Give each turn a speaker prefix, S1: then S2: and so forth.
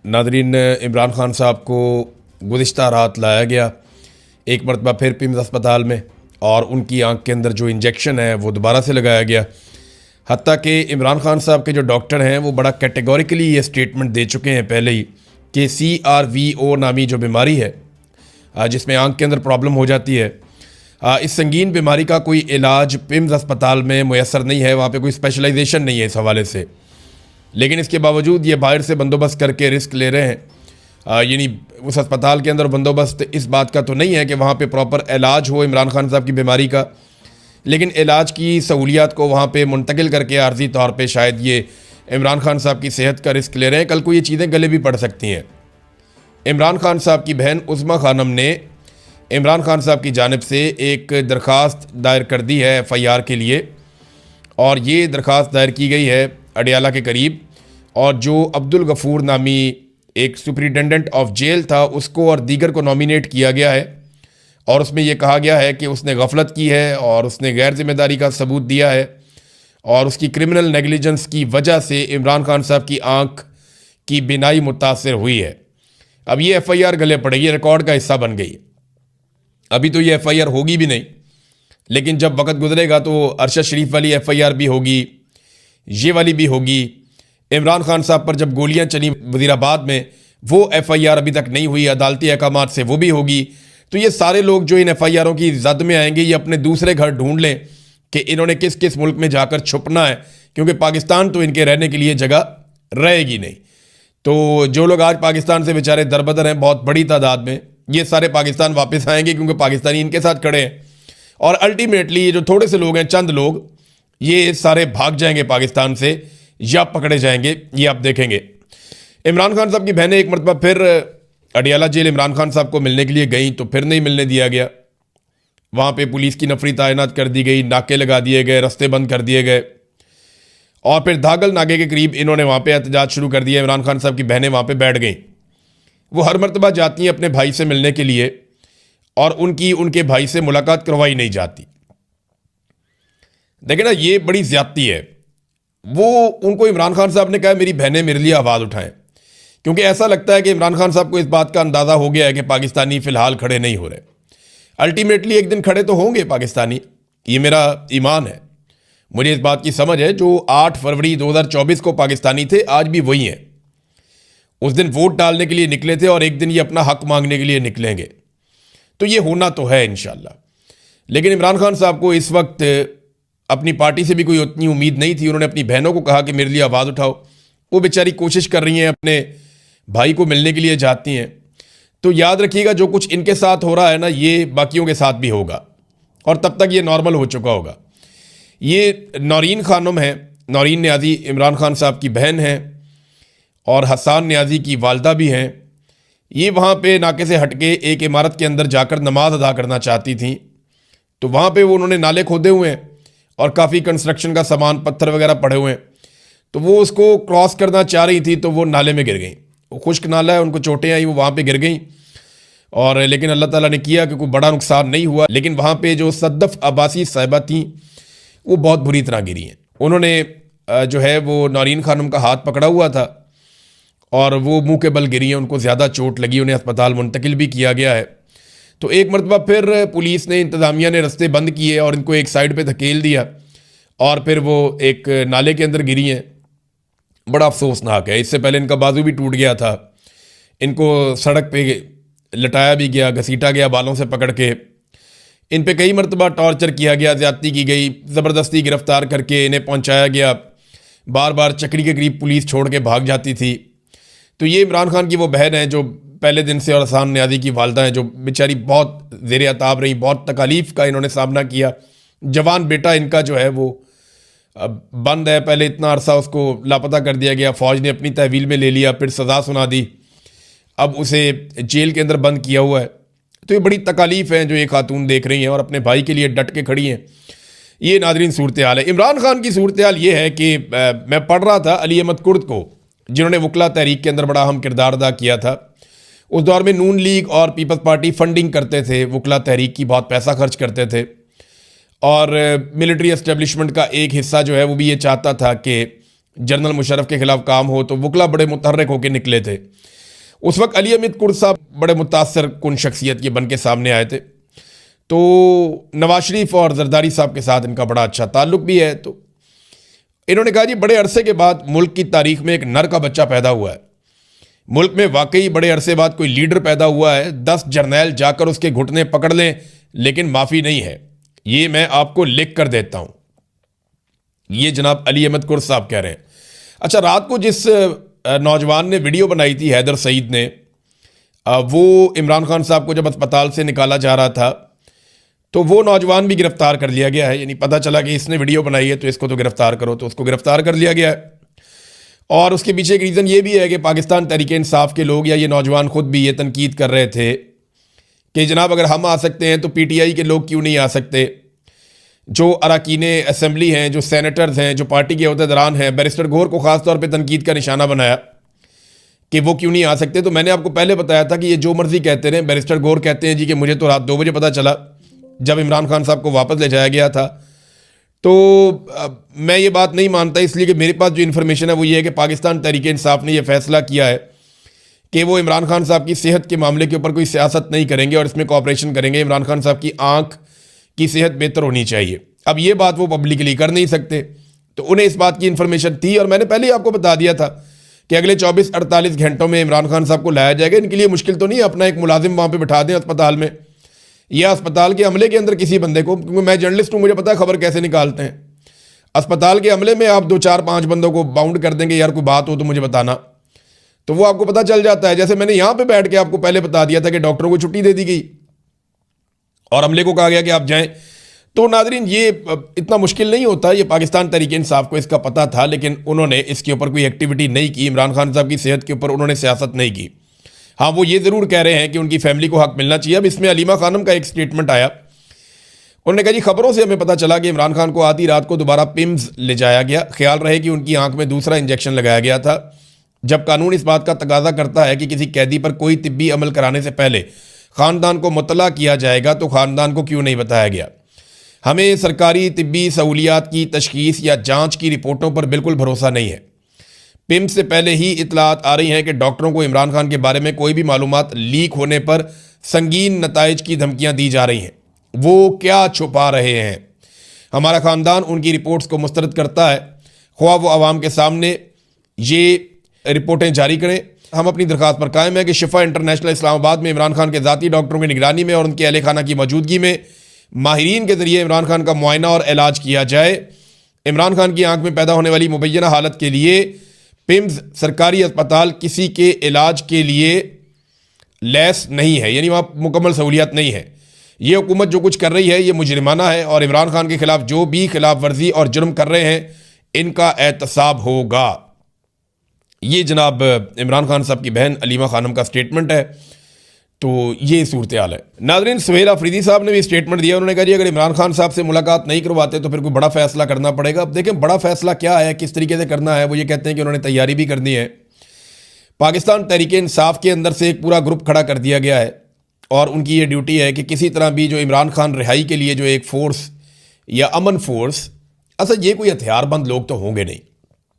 S1: Nadreen, Imran Khan साहब को गुज़िश्ता रात लाया गया एक मरतबा फिर पिम्स अस्पताल में, और उनकी आंख के अंदर जो इंजेक्शन है वो दोबारा से लगाया गया। हत्ता कि इमरान खान साहब के जो डॉक्टर हैं वो बड़ा कैटेगोरिकली ये स्टेटमेंट दे चुके हैं पहले ही कि CRVO नामी जो बीमारी है जिसमें आंख के अंदर प्रॉब्लम हो जाती है, इस संगीन बीमारी का कोई इलाज पिम्स अस्पताल में मुयसर नहीं है, वहाँ पे कोई स्पेशलाइजेशन नहीं है इस हवाले से। लेकिन इसके बावजूद ये बाहर से बंदोबस्त करके रिस्क ले रहे हैं। यानी उस अस्पताल के अंदर बंदोबस्त इस बात का तो नहीं है कि वहाँ पे प्रॉपर इलाज हो इमरान खान साहब की बीमारी का, लेकिन इलाज की सहूलियात को वहाँ पे मुंतकिल करके आर्जी तौर पे शायद ये इमरान खान साहब की सेहत का रिस्क ले रहे हैं। कल को ये चीज़ें गले भी पड़ सकती हैं। इमरान खान साहब की बहन उज़्मा खानम ने इमरान खान साहब की जानिब से एक दरख्वास्त दायर कर दी है FIR के लिए, और ये दरख्वास्त दायर की गई है अडियाला के करीब, और जो अब्दुल गफूर नामी एक सुपरिटेंडेंट ऑफ जेल था उसको और दीगर को नॉमिनेट किया गया है, और उसमें यह कहा गया है कि उसने गफलत की है और उसने गैर जिम्मेदारी का सबूत दिया है, और उसकी क्रिमिनल नेगलिजेंस की वजह से इमरान खान साहब की आंख की बिनाई मुतासर हुई है। अब ये FIR गले पड़ेगी, रिकॉर्ड का हिस्सा बन गई। अभी तो ये FIR होगी भी नहीं, लेकिन जब वक्त गुजरेगा तो अरशद शरीफ वाली FIR भी होगी, ये वाली भी होगी। इमरान खान साहब पर जब गोलियां चली वज़ीराबाद में, वो FIR अभी तक नहीं हुई, अदालती अहकामात से वो भी होगी। तो ये सारे लोग जो इन FIRों की जद में आएंगे, ये अपने दूसरे घर ढूंढ लें कि इन्होंने किस किस मुल्क में जाकर छुपना है, क्योंकि पाकिस्तान तो इनके रहने के लिए जगह रहेगी नहीं। तो जो लोग आज पाकिस्तान से बेचारे दरबदर हैं बहुत बड़ी तादाद में, ये सारे पाकिस्तान वापस आएंगे क्योंकि पाकिस्तानी इनके साथ खड़े हैं, और अल्टीमेटली ये जो थोड़े से लोग हैं, चंद लोग, ये सारे भाग जाएंगे पाकिस्तान से या पकड़े जाएंगे। ये आप देखेंगे। इमरान खान साहब की बहनें एक मरतबा फिर अडियाला जेल इमरान खान साहब को मिलने के लिए गई तो फिर नहीं मिलने दिया गया। वहाँ पे पुलिस की नफरी तैनात कर दी गई, नाके लगा दिए गए, रास्ते बंद कर दिए गए, और फिर धागल नाके के करीब इन्होंने वहाँ पे एहतजाज शुरू कर दिया। इमरान खान साहब की बहनें वहाँ पे बैठ गईं। वो हर मरतबा जाती हैं अपने भाई से मिलने के लिए, और उनके भाई से मुलाकात करवाई नहीं जाती। देखिए ना, ये बड़ी ज्यादती है। वो उनको इमरान खान साहब ने कहा मेरी बहनें मेरे लिए आवाज़ उठाएं, क्योंकि ऐसा लगता है कि इमरान खान साहब को इस बात का अंदाज़ा हो गया है कि पाकिस्तानी फ़िलहाल खड़े नहीं हो रहे। अल्टीमेटली एक दिन खड़े तो होंगे पाकिस्तानी, ये मेरा ईमान है। मुझे इस बात की समझ है, जो 8 फरवरी 2024 को पाकिस्तानी थे आज भी वही हैं। उस दिन वोट डालने के लिए निकले थे और एक दिन ये अपना हक मांगने के लिए निकलेंगे। तो ये होना तो है इंशाल्लाह। लेकिन इमरान खान साहब को इस वक्त अपनी पार्टी से भी कोई उतनी उम्मीद नहीं थी। उन्होंने अपनी बहनों को कहा कि मेरे लिए आवाज़ उठाओ। वो बेचारी कोशिश कर रही हैं, अपने भाई को मिलने के लिए जाती हैं। तो याद रखिएगा, जो कुछ इनके साथ हो रहा है ना, ये बाकियों के साथ भी होगा, और तब तक ये नॉर्मल हो चुका होगा। ये नौरीन खानम है, नौरीन न्याजी इमरान खान साहब की बहन है, और हसान न्याजी की वालदा भी हैं। ये वहाँ पे नाके से हटके एक इमारत के अंदर जाकर नमाज अदा करना चाहती थी, तो वहाँ पे वो उन्होंने नाले खोदे हुए हैं और काफ़ी कंस्ट्रक्शन का सामान, पत्थर वगैरह पड़े हुए हैं, तो वो उसको क्रॉस करना चाह रही थी तो वो नाले में गिर गई। वो खुश्क नाला है, उनको चोटें आई, वो वहाँ पे गिर गई, और लेकिन अल्लाह ताला ने किया कि कोई बड़ा नुकसान नहीं हुआ। लेकिन वहाँ पे जो सद्दफ अब्बासी साहिबा थी वो बहुत बुरी तरह गिरी हैं। उन्होंने जो है वो नौरीन खानम का हाथ पकड़ा हुआ था और वो मुंह के बल गिरी हैं, उनको ज़्यादा चोट लगी, उन्हें अस्पताल मुंतकिल भी किया गया है। तो एक मरतबा फिर पुलिस ने, इंतज़ामिया ने रास्ते बंद किए और इनको एक साइड पे धकेल दिया, और फिर वो एक नाले के अंदर गिरी हैं। बड़ा अफसोसनाक है। इससे पहले इनका बाजू भी टूट गया था, इनको सड़क पे लटाया भी गया, घसीटा गया बालों से पकड़ के। इन पे कई मरतबा टॉर्चर किया गया, ज़्यादती की गई, ज़बरदस्ती गिरफ़्तार करके इन्हें पहुँचाया गया। बार बार चक्री के करीब पुलिस छोड़ के भाग जाती थी। तो ये इमरान खान की वो बहन है जो पहले दिन से, और हसान न्याजी की वालदा है जो बेचारी बहुत ज़ेरे अताब रही, बहुत तकालीफ का इन्होंने सामना किया। जवान बेटा इनका जो है वो बंद है, पहले इतना अरसा उसको लापता कर दिया गया, फ़ौज ने अपनी तहवील में ले लिया, फिर सज़ा सुना दी, अब उसे जेल के अंदर बंद किया हुआ है। तो ये बड़ी तकालीफ है जो ये खातून देख रही हैं और अपने भाई के लिए डट के खड़ी हैं। ये नादरीन सूरत हाल है। इमरान खान की सूरत हाल ये है कि मैं पढ़ रहा था अली अहमद कुर्द को, जिन्होंने वकला तहरीक के अंदर बड़ा अहम किरदार अदा किया था। उस दौर में नून लीग और पीपल्स पार्टी फंडिंग करते थे, वकला तहरीक की बहुत पैसा खर्च करते थे, और मिलिट्री एस्टेब्लिशमेंट का एक हिस्सा जो है वो भी ये चाहता था कि जनरल मुशर्रफ के खिलाफ काम हो, तो वकला बड़े मुतहर्रिक होकर निकले थे। उस वक्त अली हमीद कुर्द साहब बड़े मुतासर कुन शख्सियत के बन के सामने आए थे। तो नवाज शरीफ और जरदारी साहब के साथ इनका बड़ा अच्छा ताल्लुक भी है। तो इन्होंने कहा जी बड़े अरसे के बाद मुल्क की तारीख में एक नर का बच्चा पैदा हुआ है। मुल्क में वाकई बड़े अरसे बाद कोई लीडर पैदा हुआ है। 10 जर्नैल जाकर उसके घुटने पकड़ लें लेकिन माफ़ी नहीं है, ये मैं आपको लिख कर देता हूँ। ये जनाब अली अहमद कुर्द साहब कह रहे हैं। अच्छा, रात को जिस नौजवान ने वीडियो बनाई थी, हैदर सईद ने, वो इमरान खान साहब को जब अस्पताल से निकाला जा रहा था तो वो नौजवान भी गिरफ्तार कर लिया गया है। यानी पता चला कि इसने वीडियो बनाई है तो इसको तो गिरफ्तार करो, तो उसको गिरफ्तार कर लिया गया है। और उसके पीछे एक रीज़न ये भी है कि पाकिस्तान तहरीक-ए-इंसाफ के लोग या ये नौजवान खुद भी ये तनकीद कर रहे थे कि जनाब अगर हम आ सकते हैं तो पीटीआई के लोग क्यों नहीं आ सकते। जो अरकान असम्बली हैं, जो सेनेटर्स हैं, जो पार्टी के अहदेदारान हैं, बैरिस्टर गौहर को ख़ास तौर पे तनकीद का निशाना बनाया कि वो क्यों नहीं आ सकते। तो मैंने आपको पहले बताया था कि ये जो मर्जी कहते रहे। बैरिस्टर गौहर कहते हैं जी कि मुझे तो रात 2 बजे पता चला जब इमरान खान साहब को वापस ले जाया गया था। तो मैं ये बात नहीं मानता, इसलिए कि मेरे पास जो इन्फॉर्मेशन है वो ये है कि पाकिस्तान तहरीक-ए-इंसाफ ने यह फैसला किया है कि वो इमरान खान साहब की सेहत के मामले के ऊपर कोई सियासत नहीं करेंगे और इसमें कोऑपरेशन करेंगे। इमरान खान साहब की आँख की सेहत बेहतर होनी चाहिए। अब ये बात वो पब्लिकली कर नहीं सकते, तो उन्हें इस बात की इन्फॉर्मेशन थी और मैंने पहले ही आपको बता दिया था कि अगले 24-48 घंटों में इमरान खान साहब को लाया जाएगा। इनके लिए मुश्किल तो नहीं है, अपना एक मुलाजिम वहाँ पर बिठा दें अस्पताल में या अस्पताल के अमले के अंदर किसी बंदे को, क्योंकि मैं जर्नलिस्ट हूँ, मुझे पता है खबर कैसे निकालते हैं। अस्पताल के अमले में आप 2, 4, 5 बंदों को बाउंड कर देंगे, यार कोई बात हो तो मुझे बताना, तो वो आपको पता चल जाता है। जैसे मैंने यहाँ पे बैठ के आपको पहले बता दिया था कि डॉक्टरों को छुट्टी दे दी गई और अमले को कहा गया कि आप जाएं। तो नाजरीन, ये इतना मुश्किल नहीं होता, ये पाकिस्तान तहरीक-ए-इंसाफ को इसका पता था, लेकिन उन्होंने इसके ऊपर कोई एक्टिविटी नहीं की। इमरान खान साहब की सेहत के ऊपर उन्होंने सियासत नहीं की। हाँ, वो ये ज़रूर कह रहे हैं कि उनकी फैमिली को हक मिलना चाहिए। अब इसमें अलीमा खानम का एक स्टेटमेंट आया, उन्होंने कहा जी खबरों से हमें पता चला कि इमरान खान को आधी रात को दोबारा पिम्स ले जाया गया। ख्याल रहे कि उनकी आंख में दूसरा इंजेक्शन लगाया गया था। जब कानून इस बात का तकाजा करता है कि किसी कैदी पर कोई तिब्बी अमल कराने से पहले ख़ानदान को मुतला किया जाएगा, तो ख़ानदान को क्यों नहीं बताया गया। हमें सरकारी तिब्बी सहूलियात की तशखीस या जाँच की रिपोर्टों पर बिल्कुल भरोसा नहीं है। पिम्स से पहले ही इतलात आ रही हैं कि डॉक्टरों को इमरान खान के बारे में कोई भी मालूमात लीक होने पर संगीन नताइज की धमकियाँ दी जा रही हैं। वो क्या छुपा रहे हैं। हमारा ख़ानदान उनकी रिपोर्ट्स को मुस्तरद करता है, ख्वाह वो आवाम के सामने ये रिपोर्टें जारी करें। हम अपनी दरख्वास्त पर कायम है कि शिफा इंटरनेशनल इस्लामाबाद में इमरान खान के ज़ाती डॉक्टरों की निगरानी में और उनके अहले खाना की मौजूदगी में माहिरीन के ज़रिए इमरान खान का मुआयना और इलाज किया जाए। इमरान खान की आंख में पैदा होने वाली मुबैना हालत के लिए पिम्स सरकारी अस्पताल किसी के इलाज के लिए लैस नहीं है, यानी वहाँ मुकम्मल सहूलियत नहीं है। ये हुकूमत जो कुछ कर रही है ये मुजरिमाना है और इमरान खान के खिलाफ जो भी खिलाफ वर्जी और जुर्म कर रहे हैं इनका एहतसाब होगा। ये जनाब इमरान खान साहब की बहन अलीमा खानम का स्टेटमेंट है। तो ये सूरत हाल है। नाज़रीन, सुहेल अफरीदी साहब ने भी स्टेटमेंट दिया। उन्होंने कहा जी अगर इमरान खान साहब से मुलाकात नहीं करवाते तो फिर कोई बड़ा फैसला करना पड़ेगा। अब देखें बड़ा फैसला क्या है, किस तरीके से करना है। वो ये कहते हैं कि उन्होंने तैयारी भी करनी है। पाकिस्तान तहरीक-ए-इंसाफ के अंदर से एक पूरा ग्रुप खड़ा कर दिया गया है और उनकी ये ड्यूटी है कि किसी तरह भी जो इमरान खान रिहाई के लिए जो एक फ़ोर्स या अमन फोर्स, अच्छा ये कोई हथियारबंद लोग तो होंगे नहीं,